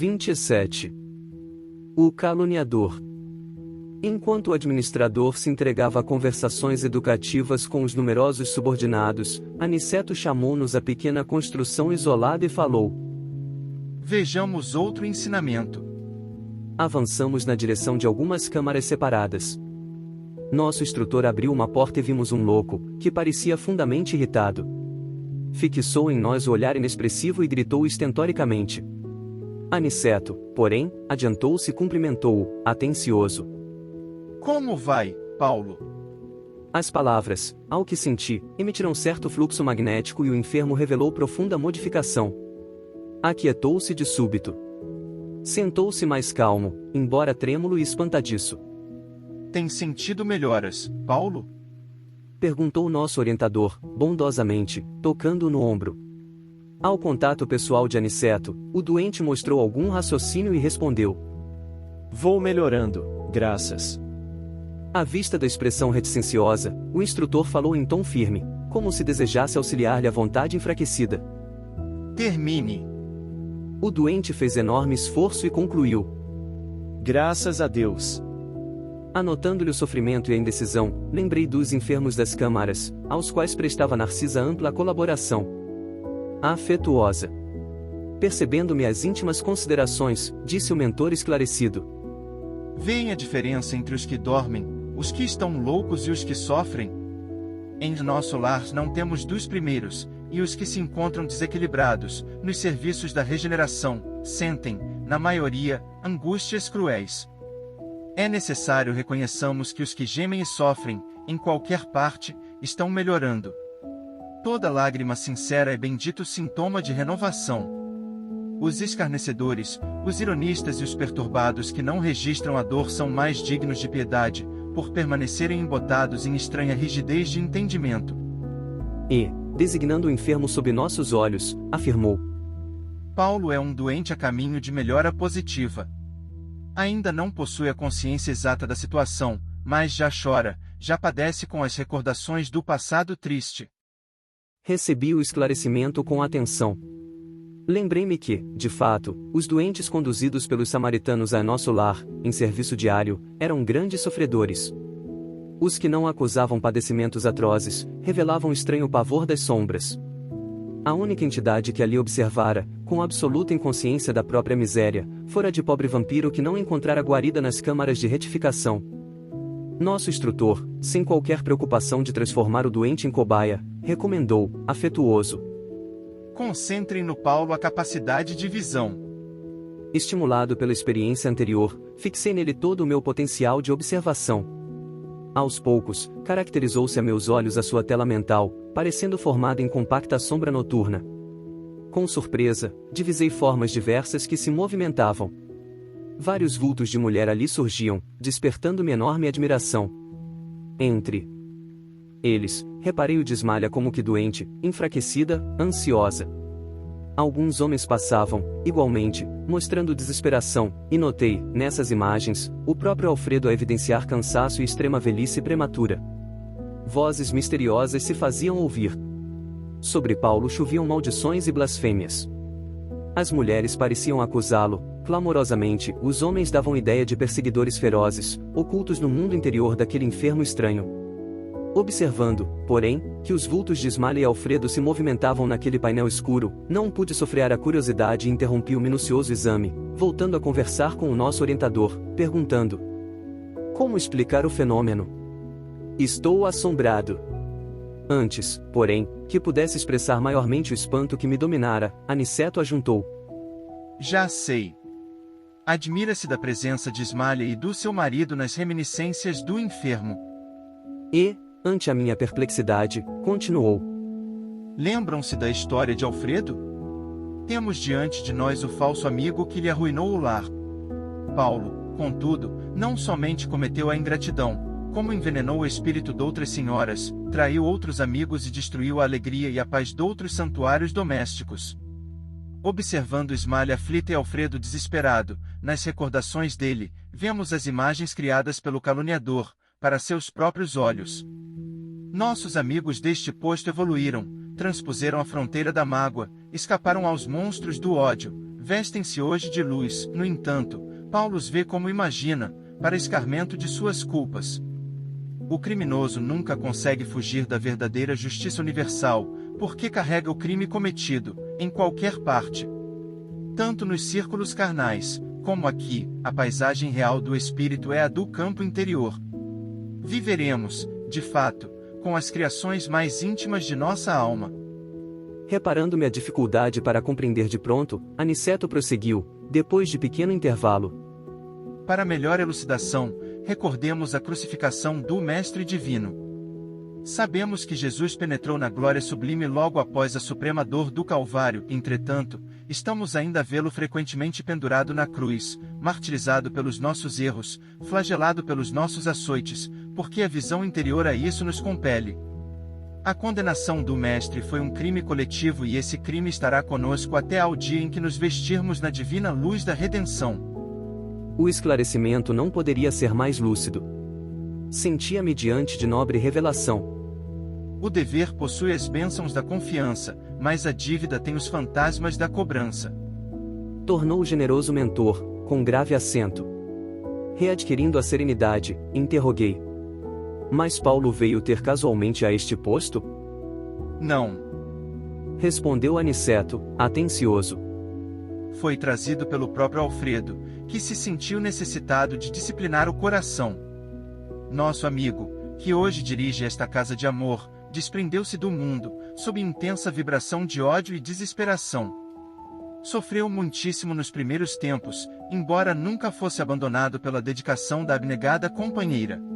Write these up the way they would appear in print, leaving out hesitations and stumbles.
27. O caluniador. Enquanto o administrador se entregava a conversações educativas com os numerosos subordinados, Aniceto chamou-nos à pequena construção isolada e falou: Vejamos outro ensinamento. Avançamos na direção de algumas câmaras separadas. Nosso instrutor abriu uma porta e vimos um louco, que parecia fundamente irritado. Fixou em nós o olhar inexpressivo e gritou estentoricamente. Aniceto, porém, adiantou-se e cumprimentou-o, atencioso. Como vai, Paulo? As palavras, ao que senti, emitiram certo fluxo magnético e o enfermo revelou profunda modificação. Aquietou-se de súbito. Sentou-se mais calmo, embora trêmulo e espantadiço. Tem sentido melhoras, Paulo? Perguntou nosso orientador, bondosamente, tocando-o no ombro. Ao contato pessoal de Aniceto, o doente mostrou algum raciocínio e respondeu: Vou melhorando, graças. À vista da expressão reticenciosa, o instrutor falou em tom firme, como se desejasse auxiliar-lhe a vontade enfraquecida. Termine. O doente fez enorme esforço e concluiu. Graças a Deus. Anotando-lhe o sofrimento e a indecisão, lembrei dos enfermos das câmaras, aos quais prestava Narcisa ampla colaboração. Afetuosa. Percebendo-me as íntimas considerações, disse o mentor esclarecido. Veem a diferença entre os que dormem, os que estão loucos e os que sofrem? Em nosso lar não temos dos primeiros, e os que se encontram desequilibrados, nos serviços da regeneração, sentem, na maioria, angústias cruéis. É necessário reconheçamos que os que gemem e sofrem, em qualquer parte, estão melhorando. Toda lágrima sincera é bendito sintoma de renovação. Os escarnecedores, os ironistas e os perturbados que não registram a dor são mais dignos de piedade, por permanecerem embotados em estranha rigidez de entendimento. E, designando o enfermo sob nossos olhos, afirmou: Paulo é um doente a caminho de melhora positiva. Ainda não possui a consciência exata da situação, mas já chora, já padece com as recordações do passado triste. Recebi o esclarecimento com atenção. Lembrei-me que, de fato, os doentes conduzidos pelos samaritanos a nosso lar, em serviço diário, eram grandes sofredores. Os que não acusavam padecimentos atrozes, revelavam estranho pavor das sombras. A única entidade que ali observara, com absoluta inconsciência da própria miséria, fora de pobre vampiro que não encontrara guarida nas câmaras de retificação. Nosso instrutor, sem qualquer preocupação de transformar o doente em cobaia, recomendou, afetuoso: Concentrem no Paulo a capacidade de visão. Estimulado pela experiência anterior, fixei nele todo o meu potencial de observação. Aos poucos, caracterizou-se a meus olhos a sua tela mental, parecendo formada em compacta sombra noturna. Com surpresa, divisei formas diversas que se movimentavam. Vários vultos de mulher ali surgiam, despertando-me enorme admiração. Entre eles, reparei o desmalha como que doente, enfraquecida, ansiosa. Alguns homens passavam, igualmente, mostrando desesperação, e notei, nessas imagens, o próprio Alfredo a evidenciar cansaço e extrema velhice prematura. Vozes misteriosas se faziam ouvir. Sobre Paulo choviam maldições e blasfêmias. As mulheres pareciam acusá-lo, clamorosamente, os homens davam ideia de perseguidores ferozes, ocultos no mundo interior daquele enfermo estranho. Observando, porém, que os vultos de Ismael e Alfredo se movimentavam naquele painel escuro, não pude sofrear a curiosidade e interrompi o minucioso exame, voltando a conversar com o nosso orientador, perguntando: Como explicar o fenômeno? Estou assombrado. Antes, porém, que pudesse expressar maiormente o espanto que me dominara, Aniceto ajuntou: Já sei. Admira-se da presença de Ismael e do seu marido nas reminiscências do enfermo. E, ante a minha perplexidade, continuou: Lembram-se da história de Alfredo? Temos diante de nós o falso amigo que lhe arruinou o lar. Paulo, contudo, não somente cometeu a ingratidão, como envenenou o espírito doutras senhoras, traiu outros amigos e destruiu a alegria e a paz doutros santuários domésticos. Observando Ismael aflito e Alfredo desesperado, nas recordações dele, vemos as imagens criadas pelo caluniador, para seus próprios olhos. Nossos amigos deste posto evoluíram, transpuseram a fronteira da mágoa, escaparam aos monstros do ódio, vestem-se hoje de luz. No entanto, Paulo os vê como imagina, para escarmento de suas culpas. O criminoso nunca consegue fugir da verdadeira justiça universal, porque carrega o crime cometido, em qualquer parte. Tanto nos círculos carnais, como aqui, a paisagem real do espírito é a do campo interior. Viveremos, de fato, com as criações mais íntimas de nossa alma. Reparando-me a dificuldade para compreender de pronto, Aniceto prosseguiu, depois de pequeno intervalo. Para melhor elucidação, recordemos a crucificação do Mestre Divino. Sabemos que Jesus penetrou na glória sublime logo após a suprema dor do Calvário, entretanto, estamos ainda a vê-lo frequentemente pendurado na cruz, martirizado pelos nossos erros, flagelado pelos nossos açoites, porque a visão interior a isso nos compele. A condenação do Mestre foi um crime coletivo e esse crime estará conosco até ao dia em que nos vestirmos na divina luz da redenção. O esclarecimento não poderia ser mais lúcido. Sentia-me diante de nobre revelação. O dever possui as bênçãos da confiança, mas a dívida tem os fantasmas da cobrança. Tornou o generoso mentor, com grave acento. Readquirindo a serenidade, interroguei. Mas Paulo veio ter casualmente a este posto? Não. Respondeu Aniceto, atencioso. Foi trazido pelo próprio Alfredo, que se sentiu necessitado de disciplinar o coração. Nosso amigo, que hoje dirige esta casa de amor, desprendeu-se do mundo, sob intensa vibração de ódio e desesperação. Sofreu muitíssimo nos primeiros tempos, embora nunca fosse abandonado pela dedicação da abnegada companheira.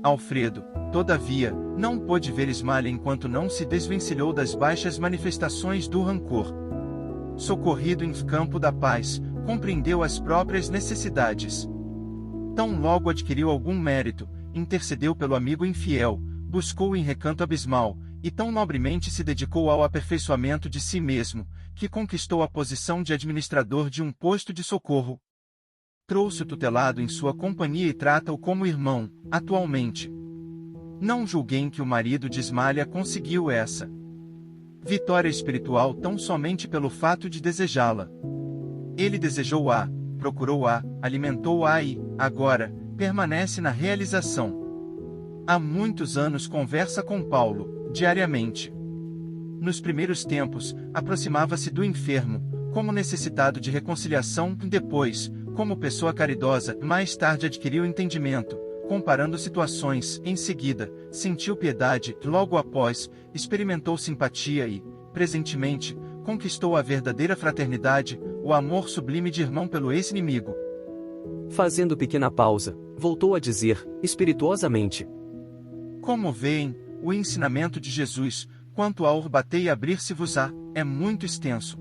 Alfredo, todavia, não pôde ver Ismália enquanto não se desvencilhou das baixas manifestações do rancor. Socorrido em campo da paz, compreendeu as próprias necessidades. Tão logo adquiriu algum mérito, intercedeu pelo amigo infiel, buscou em recanto abismal, e tão nobremente se dedicou ao aperfeiçoamento de si mesmo, que conquistou a posição de administrador de um posto de socorro. Trouxe o tutelado em sua companhia e trata-o como irmão, atualmente. Não julguem que o marido de Ismália conseguiu essa vitória espiritual tão somente pelo fato de desejá-la. Ele desejou-a, procurou-a, alimentou-a e, agora, permanece na realização. Há muitos anos conversa com Paulo, diariamente. Nos primeiros tempos, aproximava-se do enfermo, como necessitado de reconciliação, depois, como pessoa caridosa, mais tarde adquiriu entendimento, comparando situações, em seguida, sentiu piedade, logo após, experimentou simpatia e, presentemente, conquistou a verdadeira fraternidade, o amor sublime de irmão pelo ex-inimigo. Fazendo pequena pausa, voltou a dizer, espirituosamente. Como veem, o ensinamento de Jesus, quanto ao bater e abrir-se-vos-á, é muito extenso.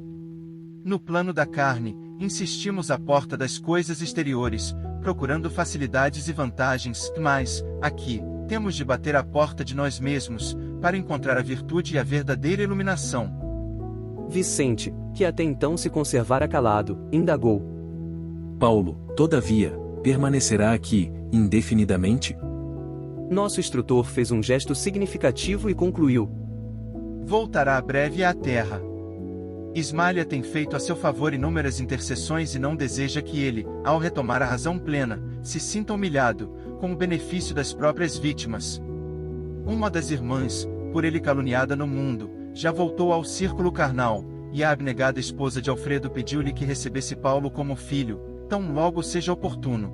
No plano da carne, insistimos à porta das coisas exteriores, procurando facilidades e vantagens, mas, aqui, temos de bater à porta de nós mesmos, para encontrar a virtude e a verdadeira iluminação. Vicente, que até então se conservara calado, indagou. Paulo, todavia, permanecerá aqui, indefinidamente? Nosso instrutor fez um gesto significativo e concluiu. Voltará breve à terra. Ismália tem feito a seu favor inúmeras intercessões e não deseja que ele, ao retomar a razão plena, se sinta humilhado, com o benefício das próprias vítimas. Uma das irmãs, por ele caluniada no mundo, já voltou ao círculo carnal, e a abnegada esposa de Alfredo pediu-lhe que recebesse Paulo como filho, tão logo seja oportuno.